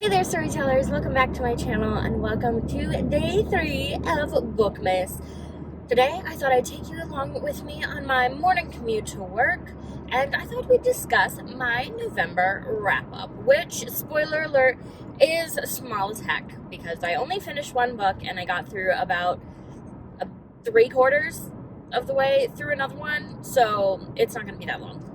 Hey there, storytellers! Welcome back to my channel and welcome to day 3 of Bookmas. Today, I thought I'd take you along with me on my morning commute to work, and I thought we'd discuss my November wrap-up, which, spoiler alert, is small as heck because I only finished one book and I got through about 3/4 of the way through another one, so it's not going to be that long.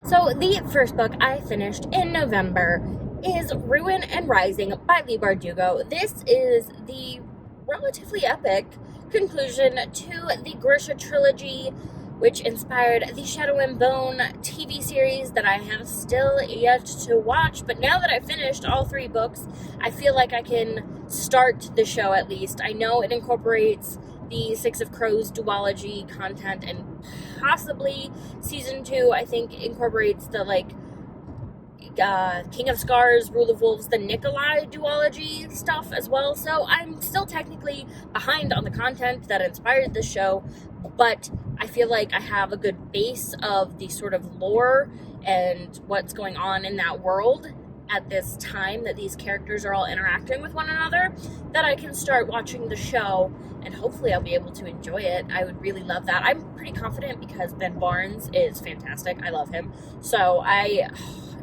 So the first book I finished in November is Ruin and Rising by Leigh Bardugo. This is the relatively epic conclusion to the Grisha trilogy, which inspired the Shadow and Bone TV series that I have still yet to watch. But now that I've finished all 3 books, I feel like I can start the show at least. I know it incorporates the Six of Crows duology content, and possibly season 2 I think incorporates the King of Scars, Rule of Wolves, the Nikolai duology stuff as well. So I'm still technically behind on the content that inspired the show, but I feel like I have a good base of the sort of lore and what's going on in that world at this time that these characters are all interacting with one another, that I can start watching the show and hopefully I'll be able to enjoy it. I would really love that. I'm pretty confident because Ben Barnes is fantastic. I love him. So I'm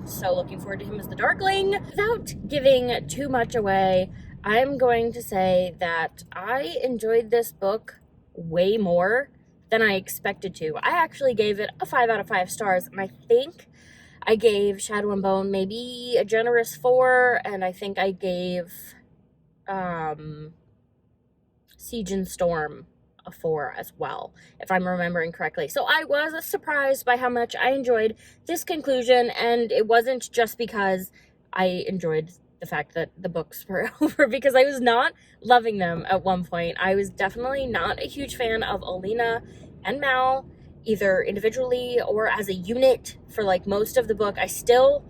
so looking forward to him as the Darkling. Without giving too much away, I'm going to say that I enjoyed this book way more than I expected to. I actually gave it a 5 out of 5 stars, and I think I gave Shadow and Bone maybe a generous 4, and I think I gave Siege and Storm a 4 as well, if I'm remembering correctly. So I was surprised by how much I enjoyed this conclusion, and it wasn't just because I enjoyed the fact that the books were over, because I was not loving them at one point. I was definitely not a huge fan of Alina and Mal, either individually or as a unit for like most of the book. I still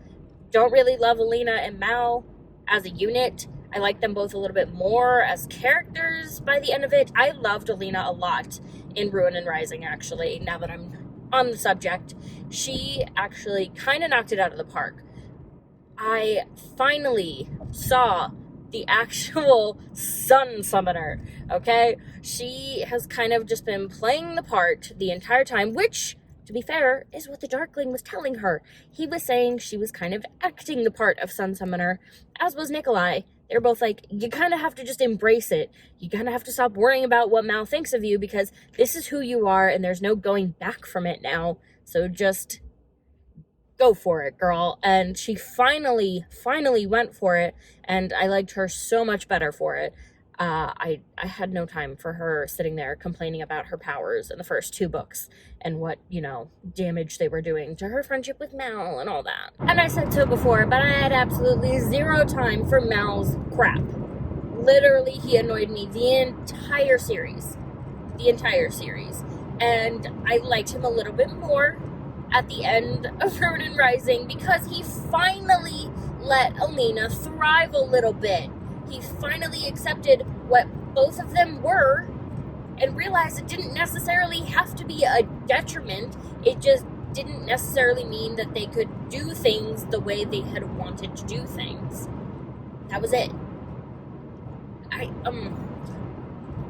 don't really love Alina and Mal as a unit. I like them both a little bit more as characters by the end of it. I loved Alina a lot in Ruin and Rising, actually, now that I'm on the subject. She actually kind of knocked it out of the park. I finally saw the actual Sun Summoner, okay? She has kind of just been playing the part the entire time, which, to be fair, is what the Darkling was telling her. He was saying she was kind of acting the part of Sun Summoner, as was Nikolai. They're both like, you kind of have to just embrace it. You kind of have to stop worrying about what Mal thinks of you, because this is who you are and there's no going back from it now. So just go for it, girl. And she finally went for it, and I liked her so much better for it. I had no time for her sitting there complaining about her powers in the first 2 books and what, damage they were doing to her friendship with Mal and all that. And I said so before, but I had absolutely 0 time for Mal's crap. Literally, he annoyed me the entire series. And I liked him a little bit more at the end of Ruin and Rising because he finally let Alina thrive a little bit. He finally accepted what both of them were and realized it didn't necessarily have to be a detriment. It just didn't necessarily mean that they could do things the way they had wanted to do things. That was it.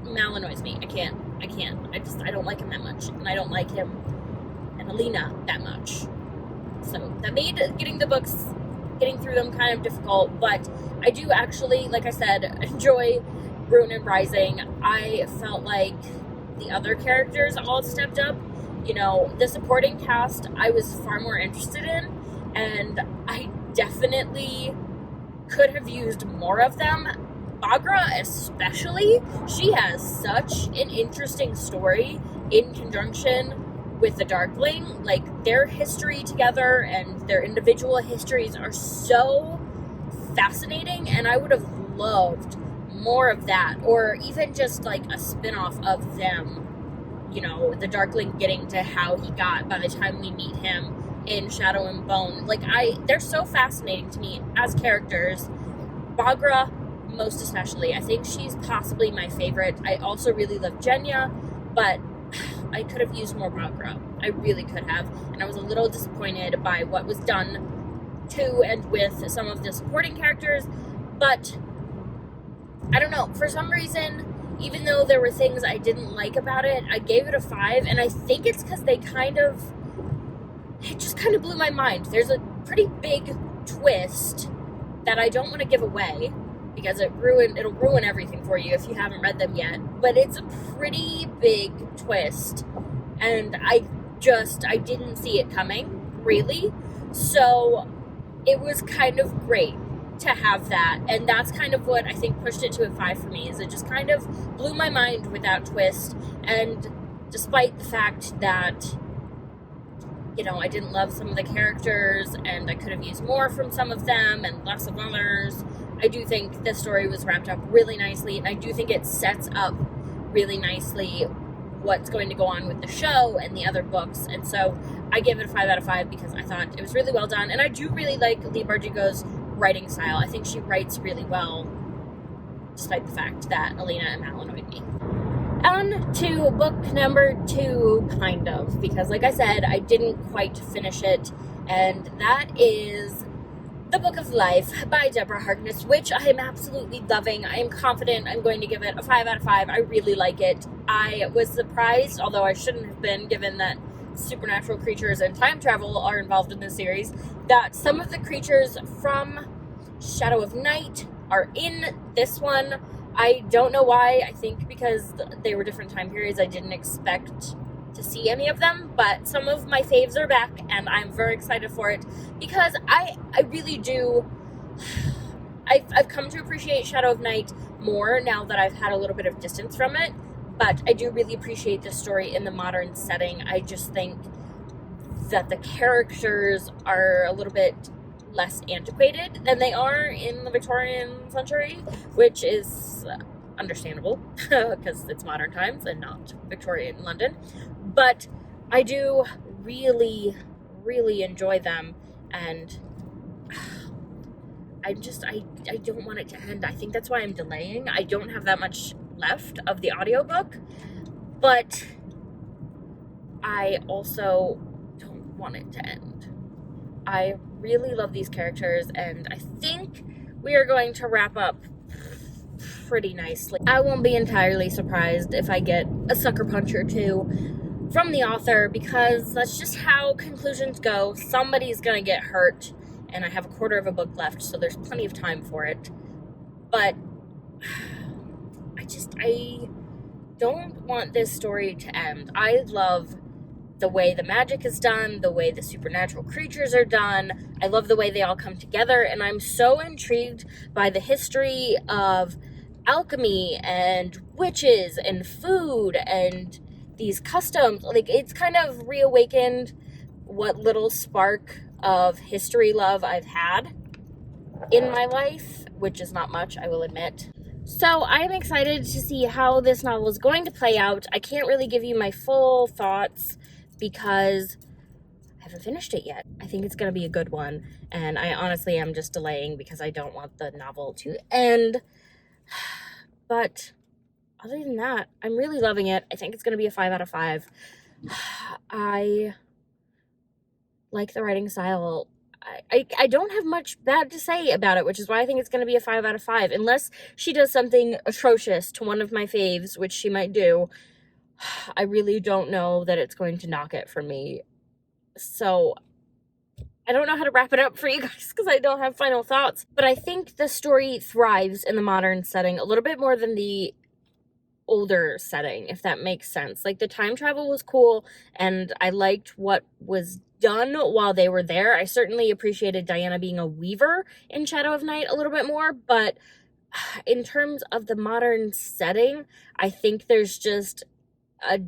Mal annoys me. I can't. I don't like him that much. And I don't like him and Alina that much. So that made getting through them kind of difficult, but I do actually, like I said, enjoy Ruin and Rising. I felt like the other characters all stepped up. The supporting cast I was far more interested in, and I definitely could have used more of them. Baghra especially, she has such an interesting story in conjunction with the Darkling. Like, their history together and their individual histories are so fascinating, and I would have loved more of that, or even just like a spin-off of them, the Darkling getting to how he got by the time we meet him in Shadow and Bone. They're so fascinating to me as characters. Baghra most especially. I think she's possibly my favorite. I also really love Jenya, but I could have used more Baghra. I really could have. And I was a little disappointed by what was done to and with some of the supporting characters, but I don't know, for some reason, even though there were things I didn't like about it, I gave it a 5, and I think it's because it just kind of blew my mind. There's a pretty big twist that I don't want to give away, because it'll ruin everything for you if you haven't read them yet, but it's a pretty big twist, and I didn't see it coming, really, so it was kind of great to have that, and that's kind of what I think pushed it to a 5 for me, is it just kind of blew my mind with that twist, and despite the fact that, you know, I didn't love some of the characters, and I could have used more from some of them, and less of others, I do think the story was wrapped up really nicely, and I do think it sets up really nicely what's going to go on with the show and the other books, and so I give it a 5 out of 5 because I thought it was really well done, and I do really like Leigh Bardugo's writing style. I think she writes really well, despite the fact that Alina and Mal annoyed me. On to book number 2, kind of, because like I said, I didn't quite finish it, and that is The Book of Life by Deborah Harkness, which I am absolutely loving. I am confident I'm going to give it a 5 out of 5. I really like it. I was surprised, although I shouldn't have been, given that supernatural creatures and time travel are involved in this series, that some of the creatures from Shadow of Night are in this one. I don't know why. I think because they were different time periods, I didn't expect to see any of them, but some of my faves are back, and I'm very excited for it, because I really do. I've come to appreciate Shadow of Night more now that I've had a little bit of distance from it, but I do really appreciate this story in the modern setting. I just think that the characters are a little bit less antiquated than they are in the Victorian century, which is understandable because it's modern times and not Victorian London. But I do really, really enjoy them, and I don't want it to end. I think that's why I'm delaying. I don't have that much left of the audiobook, but I also don't want it to end. I really love these characters, and I think we are going to wrap up pretty nicely. I won't be entirely surprised if I get a sucker punch or two from the author, because that's just how conclusions go. Somebody's gonna get hurt, and I have a quarter of a book left, so there's plenty of time for it. But I don't want this story to end. I love the way the magic is done, the way the supernatural creatures are done. I love the way they all come together, and I'm so intrigued by the history of alchemy and witches and food and these customs. Like, it's kind of reawakened what little spark of history love I've had in my life, which is not much, I will admit. So I am excited to see how this novel is going to play out. I can't really give you my full thoughts because I haven't finished it yet. I think it's going to be a good one, and I honestly am just delaying because I don't want the novel to end. But other than that, I'm really loving it. I think it's going to be a 5 out of 5. I like the writing style. I don't have much bad to say about it, which is why I think it's going to be a 5 out of 5. Unless she does something atrocious to one of my faves, which she might do, I really don't know that it's going to knock it for me. So I don't know how to wrap it up for you guys because I don't have final thoughts. But I think the story thrives in the modern setting a little bit more than the older setting, if that makes sense. Like, the time travel was cool, and I liked what was done while they were there. I certainly appreciated Diana being a weaver in Shadow of Night a little bit more, but in terms of the modern setting, I think there's just a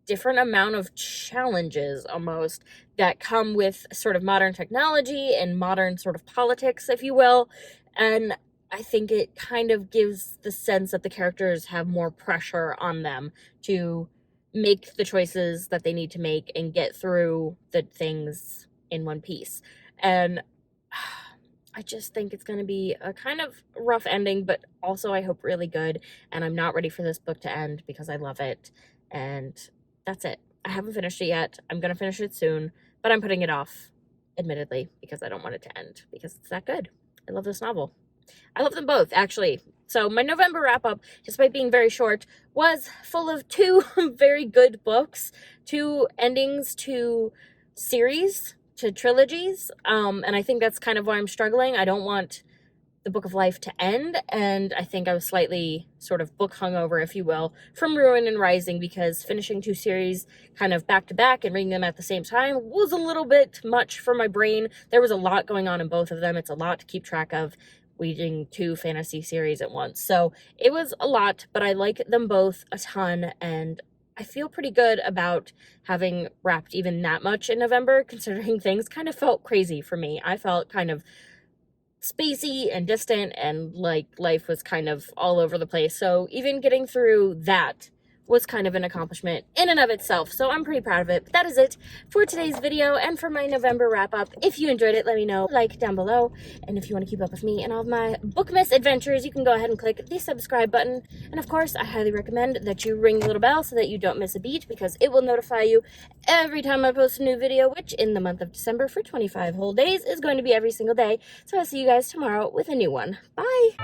different amount of challenges almost that come with sort of modern technology and modern sort of politics, if you will, and I think it kind of gives the sense that the characters have more pressure on them to make the choices that they need to make and get through the things in one piece. And I just think it's going to be a kind of rough ending, but also I hope really good. And I'm not ready for this book to end because I love it. And that's it. I haven't finished it yet. I'm going to finish it soon, but I'm putting it off admittedly, because I don't want it to end, because it's that good. I love this novel. I love them both, actually. So my November wrap-up, despite being very short, was full of two very good books, two endings to series, to trilogies, and I think that's kind of why I'm struggling. I don't want the Book of Life to end, and I think I was slightly sort of book hungover, if you will, from Ruin and Rising, because finishing two series kind of back to back and reading them at the same time was a little bit much for my brain. There was a lot going on in both of them. It's a lot to keep track of reading two fantasy series at once. So it was a lot, but I like them both a ton, and I feel pretty good about having wrapped even that much in November, considering things kind of felt crazy for me. I felt kind of spacey and distant, and like life was kind of all over the place. So even getting through that was kind of an accomplishment in and of itself. So I'm pretty proud of it. But that is it for today's video and for my November wrap up. If you enjoyed it, let me know, like down below. And if you want to keep up with me and all of my Bookmas adventures, you can go ahead and click the subscribe button. And of course, I highly recommend that you ring the little bell so that you don't miss a beat, because it will notify you every time I post a new video, which in the month of December for 25 whole days is going to be every single day. So I'll see you guys tomorrow with a new one. Bye!